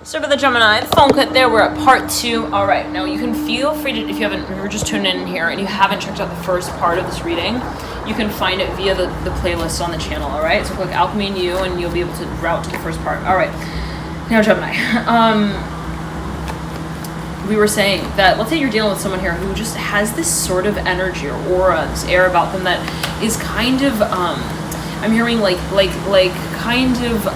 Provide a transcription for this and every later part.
Start of the Gemini, the phone cut there, we're at part 2. All right, now you can feel free to, if you're just tuning in here and you haven't checked out the first part of this reading, you can find it via the playlist on the channel, all right? So click Alchemy and You, and you'll be able to route to the first part. All right, now Gemini. We were saying that, let's say you're dealing with someone here who just has this sort of energy or aura, this air about them that is kind of, I'm hearing like kind of,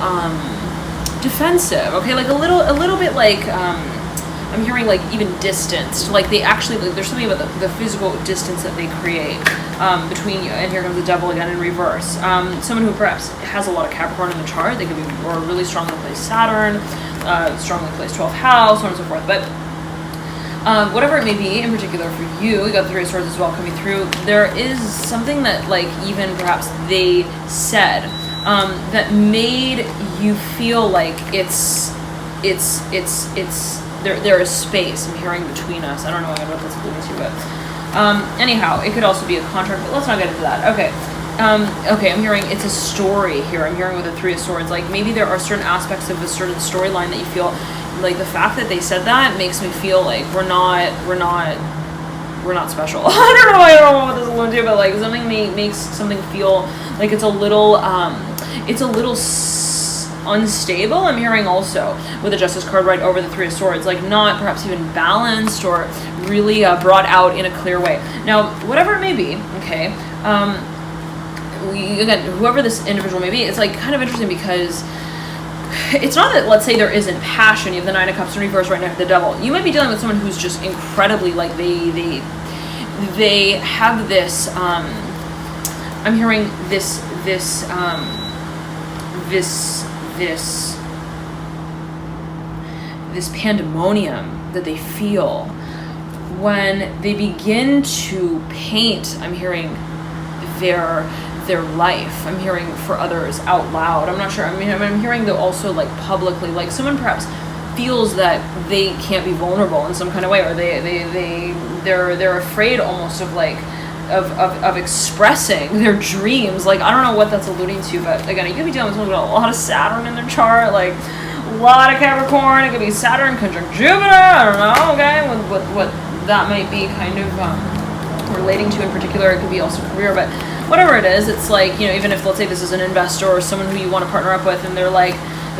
defensive, okay, like a little bit like I'm hearing like even distanced, like they actually, like, there's something about the physical distance that they create between you. And here comes the devil again in reverse. Someone who perhaps has a lot of Capricorn in the chart, they could be or really strongly placed Saturn, strongly placed 12th house, so on and so forth. But whatever it may be, in particular for you, we got the Three of Swords as well coming through. There is something that like even perhaps they said that made you feel like it's there is space. I'm hearing between us. I don't know what that's alluding to, but anyhow, it could also be a contract, but let's not get into that. Okay. Okay, I'm hearing it's a story here. I'm hearing with the Three of Swords, like maybe there are certain aspects of a certain storyline that you feel like the fact that they said that makes me feel like we're not special. I don't know what this is alluding to, but like something makes something feel like it's a little unstable. I'm hearing also with the Justice card right over the Three of Swords, like not perhaps even balanced or really brought out in a clear way. Now, whatever it may be, okay, again, whoever this individual may be, it's like kind of interesting because it's not that, let's say there isn't passion. You have the Nine of Cups in reverse right next to the devil. You might be dealing with someone who's just incredibly like they have this I'm hearing this pandemonium that they feel when they begin to paint. I'm hearing their life. I'm hearing for others out loud. I'm not sure. I mean, I'm hearing though also like publicly, like someone perhaps feels that they can't be vulnerable in some kind of way, or they're afraid almost of like of expressing their dreams. Like I don't know what that's alluding to, but again, you could be dealing with someone with a lot of Saturn in their chart, like a lot of Capricorn. It could be Saturn conjunct Jupiter. I don't know. Okay, what that might be kind of relating to in particular. It could be also career, but whatever it is, it's like, you know, even if let's say this is an investor or someone who you want to partner up with, and they're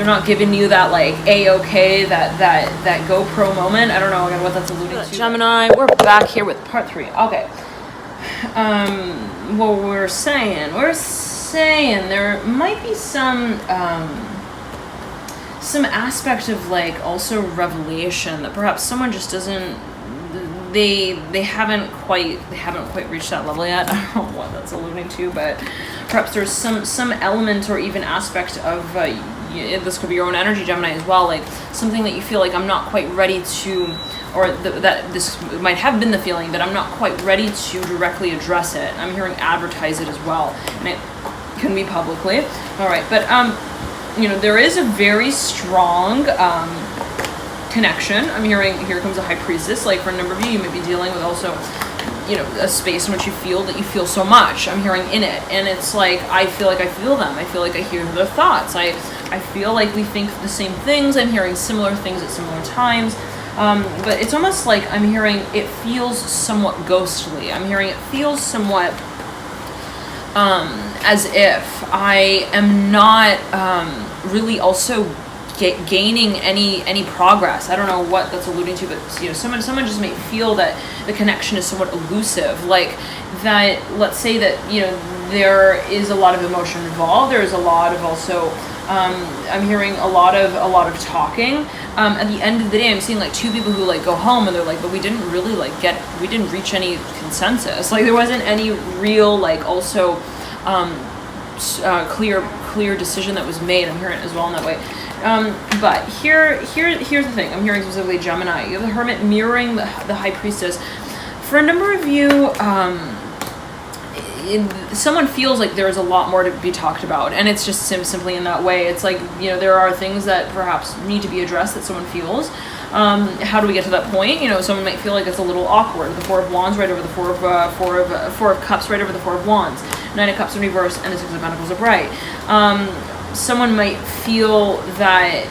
not giving you that like a-okay, that GoPro moment. I don't know again what that's alluding to. Gemini, we're back here with part 3. Okay. What we're saying there might be some aspect of like also revelation that perhaps someone just doesn't, they haven't quite reached that level yet. I don't know what that's alluding to, but perhaps there's some element or even aspect of this could be your own energy, Gemini, as well, like something that you feel like I'm not quite ready to, or that this might have been the feeling that I'm not quite ready to directly address it. I'm hearing advertise it as well, and it can be publicly. All right, but you know, there is a very strong connection. I'm hearing here comes a High Priestess. Like for a number of you may be dealing with also, you know, a space in which you feel that you feel so much. I'm hearing in it, and it's like I feel like I feel them. I feel like I hear their thoughts. I feel like we think the same things. I'm hearing similar things at similar times. But it's almost like I'm hearing it feels somewhat ghostly. I'm hearing it feels somewhat as if I am not really also gaining any progress. I don't know what that's alluding to, but you know, someone just may feel that the connection is somewhat elusive. Like that, let's say that, you know, there is a lot of emotion involved. There is a lot of also I'm hearing a lot of talking. At the end of the day, I'm seeing like two people who like go home and they're like, but we didn't really like we didn't reach any consensus. Like there wasn't any real like also clear decision that was made. I'm hearing it as well in that way. But here's the thing. I'm hearing specifically Gemini. You have the Hermit mirroring the High Priestess. For a number of you, someone feels like there's a lot more to be talked about, and it's just simply in that way. It's like, you know, there are things that perhaps need to be addressed that someone feels. How do we get to that point? You know, someone might feel like it's a little awkward. The Four of Wands right over the Four of Cups right over the Four of Wands. Nine of Cups in reverse, and the Six of Pentacles upright. Someone might feel that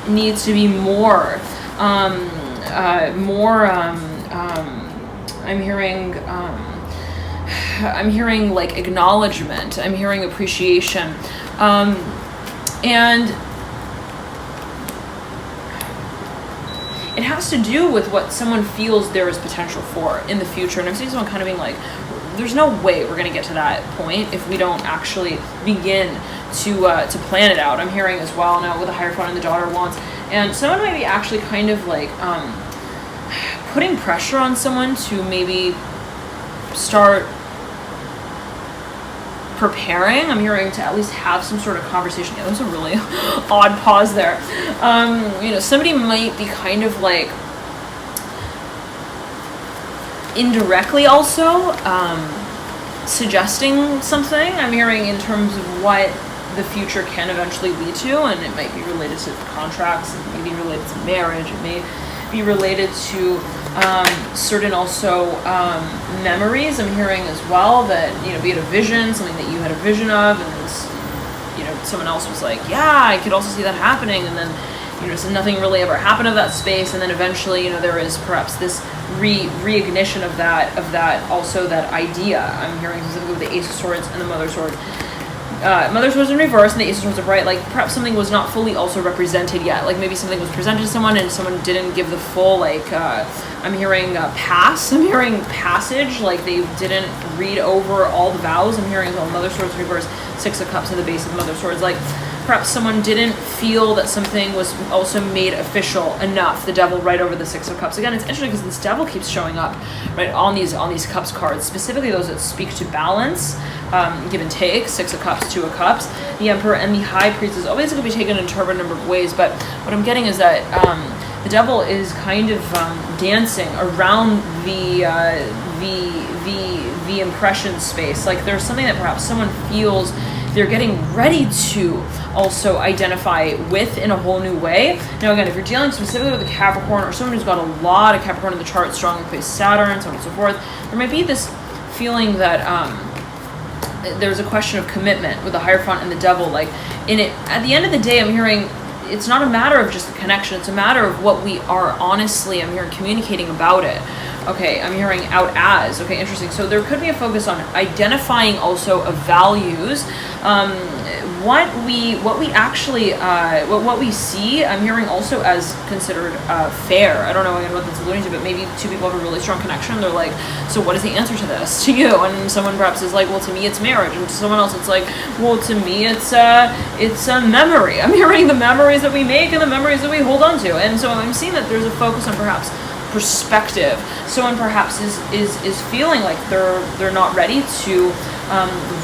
needs to be more, I'm hearing like acknowledgement. I'm hearing appreciation, and it has to do with what someone feels there is potential for in the future. And I'm seeing someone kind of being like, there's no way we're going to get to that point if we don't actually begin to plan it out. I'm hearing as well now with the Hierophant and the Daughter of Wands. And someone might be actually kind of like putting pressure on someone to maybe start preparing. I'm hearing to at least have some sort of conversation. Yeah, that was a really odd pause there. Somebody might be kind of like indirectly also suggesting something. I'm hearing in terms of what the future can eventually lead to, and it might be related to contracts, it may be related to marriage, it may be related to certain also memories. I'm hearing as well that, be it a vision, something that you had a vision of, and then, someone else was like, yeah, I could also see that happening, and then, so nothing really ever happened of that space, and then eventually, there is perhaps this reignition of that also that idea. I'm hearing specifically with the Ace of Swords and the Mother Sword. Mother Swords in reverse and the Ace of Swords upright, like perhaps something was not fully also represented yet. Like maybe something was presented to someone and someone didn't give the full, I'm hearing pass, I'm hearing passage, like they didn't read over all the vows. I'm hearing as well Mother Swords in reverse, Six of Cups at the base of Mother Swords, like perhaps someone didn't feel that something was also made official enough. The Devil right over the Six of Cups. Again, it's interesting because this Devil keeps showing up right on these Cups cards, specifically those that speak to balance, give and take. Six of Cups, Two of Cups. The Emperor and the High Priest is always going to be taken in a number of ways, but what I'm getting is that the Devil is kind of dancing around the impression space. Like there's something that perhaps someone feels they're getting ready to also identify with in a whole new way. Now again, if you're dealing specifically with a Capricorn or someone who's got a lot of Capricorn in the chart, strongly placed Saturn, so on and so forth, there might be this feeling that there's a question of commitment with the Hierophant and the Devil. Like in it, at the end of the day, I'm hearing it's not a matter of just the connection, it's a matter of what we are honestly, I'm hearing communicating about it. Okay, I'm hearing out as. Okay, interesting. So there could be a focus on identifying also of values, what we actually what we see. I'm hearing also as considered fair. I don't know again what that's alluding to, but maybe two people have a really strong connection. They're like, so what is the answer to this to you? And someone perhaps is like, well, to me it's marriage, and to someone else it's like, well, to me it's a memory. I'm hearing the memories that we make and the memories that we hold on to, and so I'm seeing that there's a focus on perhaps perspective. Someone perhaps is feeling like they're not ready to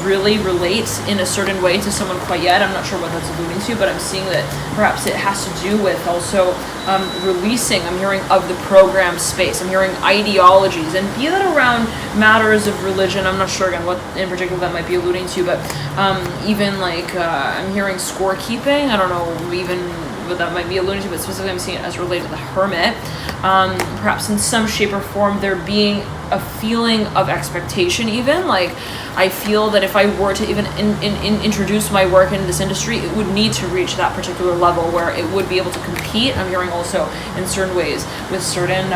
really relate in a certain way to someone quite yet. I'm not sure what that's alluding to, but I'm seeing that perhaps it has to do with also releasing, I'm hearing, of the program space. I'm hearing ideologies, and be that around matters of religion. I'm not sure again what in particular that might be alluding to, but even like I'm hearing scorekeeping. I don't know even what that might be alluding to, but specifically I'm seeing it as related to the Hermit. Perhaps in some shape or form there being a feeling of expectation, even like I feel that if I were to even introduce my work in this industry, it would need to reach that particular level where it would be able to compete. I'm hearing also in certain ways with certain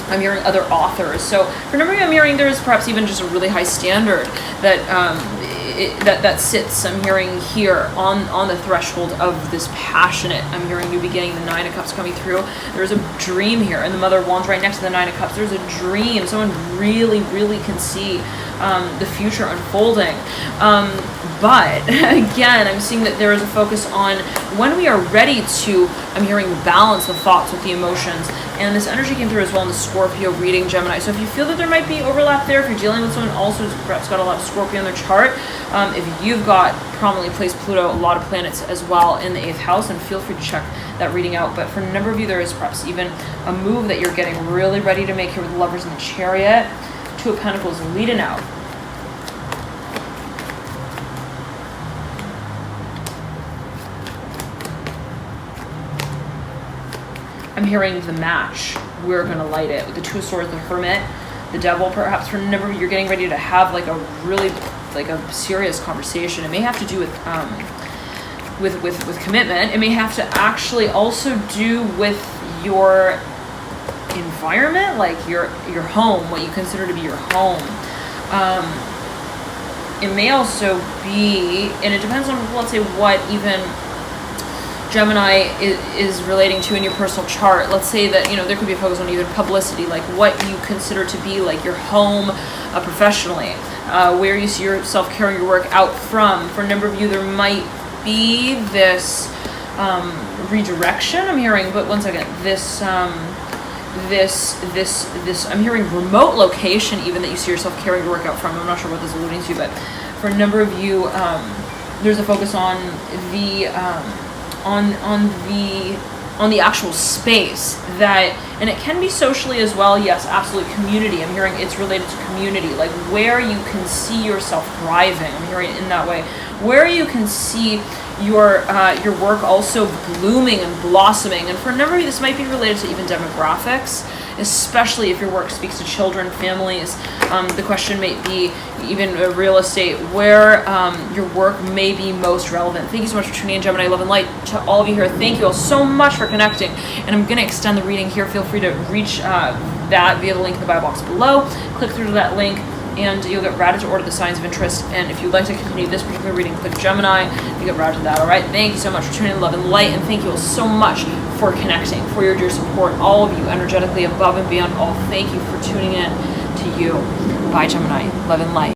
I'm hearing other authors. So for number, I'm hearing there is perhaps even just a really high standard that that sits, I'm hearing here on the threshold of this passionate, I'm hearing new beginning, the Nine of Cups coming through. There's a dream here, and the Mother of Wands right next to the Nine of Cups. There's a dream. Someone really can see the future unfolding. But again, I'm seeing that there is a focus on when we are ready to, I'm hearing, balance the thoughts with the emotions. And this energy came through as well in the Scorpio reading Gemini. So if you feel that there might be overlap there, if you're dealing with someone also who's perhaps got a lot of Scorpio in their chart, if you've got prominently placed Pluto, a lot of planets as well in the 8th house, and feel free to check that reading out. But for a number of you, there is perhaps even a move that you're getting really ready to make here with the Lovers in the Chariot. Two of Pentacles leading out. I'm hearing the match. We're going to light it. With the Two of Swords, the Hermit, the Devil, perhaps for a number of you, you're getting ready to have like a really, like a serious conversation. It may have to do with with commitment. It may have to actually also do with your environment, like your home, what you consider to be your home. It may also be, and it depends on, let's say, what even Gemini is relating to in your personal chart. Let's say that, there could be a focus on either publicity, like what you consider to be like your home professionally, where you see yourself carrying your work out from. For a number of you, there might be this redirection, I'm hearing, but one second, this I'm hearing remote location even that you see yourself carrying your work out from. I'm not sure what this is alluding to, but for a number of you, there's a focus on the on the actual space that, and it can be socially as well. Yes, absolutely. Community. I'm hearing it's related to community, like where you can see yourself thriving. I'm hearing it in that way, where you can see your work also blooming and blossoming. And for a number of you, this might be related to even demographics, especially if your work speaks to children, families. The question may be even real estate, where your work may be most relevant. Thank you so much for tuning in, Gemini Love and Light. To all of you here, thank you all so much for connecting. And I'm going to extend the reading here. Feel free to reach that via the link in the bio box below. Click through to that link, and you'll get routed to order the signs of interest. And if you'd like to continue this particular reading, click Gemini. You get routed to that. All right. Thank you so much for tuning in, Love and Light, and thank you all so much for connecting, for your dear support, all of you energetically above and beyond all. Thank you for tuning in to you. Bye, Gemini. Love and Light.